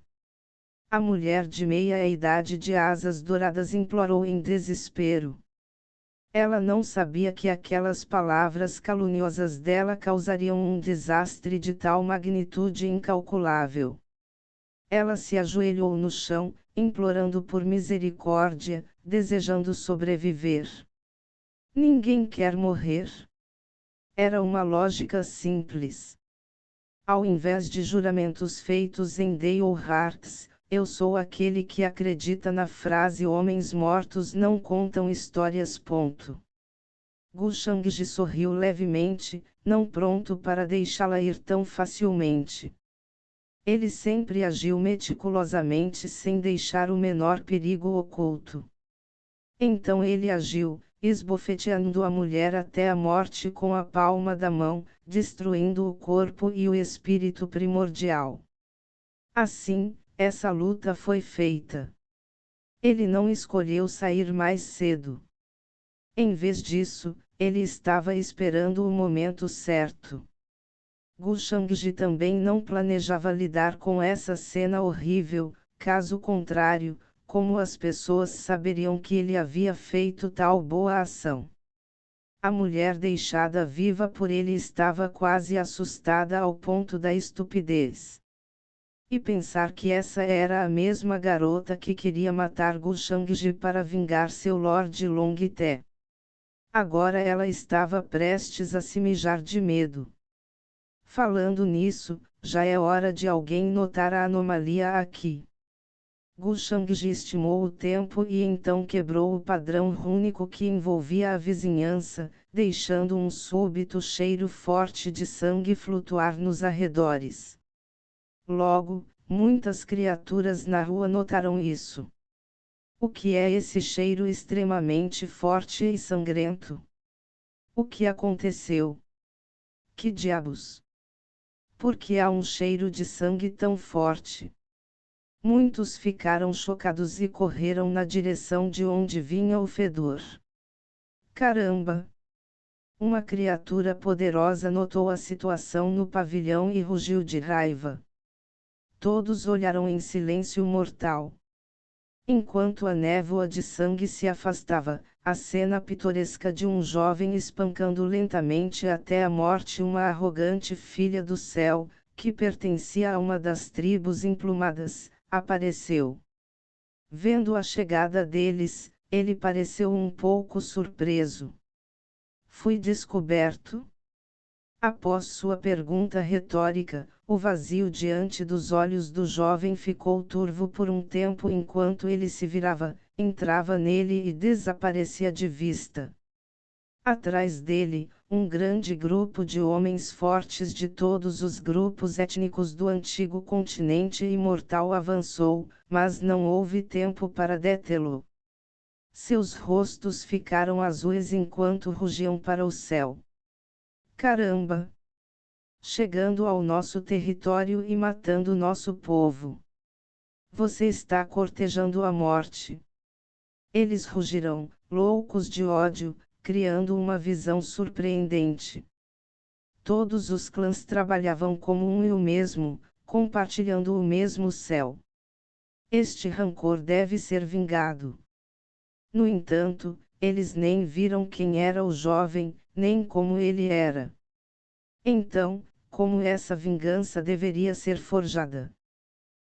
A mulher de meia-idade de asas douradas implorou em desespero. Ela não sabia que aquelas palavras caluniosas dela causariam um desastre de tal magnitude incalculável. Ela se ajoelhou no chão, implorando por misericórdia, desejando sobreviver. Ninguém quer morrer. Era uma lógica simples. Ao invés de juramentos feitos em Hearts, Eu sou aquele que acredita na frase homens mortos não contam histórias. Gu Shangji sorriu levemente, não pronto para deixá-la ir tão facilmente. Ele sempre agiu meticulosamente sem deixar o menor perigo oculto. Então ele agiu, esbofeteando a mulher até a morte com a palma da mão, destruindo o corpo e o espírito primordial. Assim, essa luta foi feita. Ele não escolheu sair mais cedo. Em vez disso, ele estava esperando o momento certo. Gu Shangji também não planejava lidar com essa cena horrível, caso contrário, como as pessoas saberiam que ele havia feito tal boa ação? A mulher deixada viva por ele estava quase assustada ao ponto da estupidez. E pensar que essa era a mesma garota que queria matar Gu Shangji para vingar seu Lord Longte. Agora ela estava prestes a se mijar de medo. Falando nisso, já é hora de alguém notar a anomalia aqui. Gu Shangji estimou o tempo e então quebrou o padrão único que envolvia a vizinhança, deixando um súbito cheiro forte de sangue flutuar nos arredores. Logo, muitas criaturas na rua notaram isso. O que é esse cheiro extremamente forte e sangrento? O que aconteceu? Que diabos? Por que há um cheiro de sangue tão forte? Muitos ficaram chocados e correram na direção de onde vinha o fedor. Caramba! Uma criatura poderosa notou a situação no pavilhão e rugiu de raiva. Todos olharam em silêncio mortal. Enquanto a névoa de sangue se afastava, a cena pitoresca de um jovem espancando lentamente até a morte uma arrogante filha do céu, que pertencia a uma das tribos emplumadas, apareceu. Vendo a chegada deles, ele pareceu um pouco surpreso. Fui descoberto? Após sua pergunta retórica, o vazio diante dos olhos do jovem ficou turvo por um tempo enquanto ele se virava, entrava nele e desaparecia de vista. Atrás dele, um grande grupo de homens fortes de todos os grupos étnicos do antigo continente imortal avançou, mas não houve tempo para detê-lo. Seus rostos ficaram azuis enquanto rugiam para o céu. Caramba! Chegando ao nosso território e matando nosso povo. Você está cortejando a morte. Eles rugirão, loucos de ódio, criando uma visão surpreendente. Todos os clãs trabalhavam como um e o mesmo, compartilhando o mesmo céu. Este rancor deve ser vingado. No entanto, eles nem viram quem era o jovem, nem como ele era. Então, como essa vingança deveria ser forjada?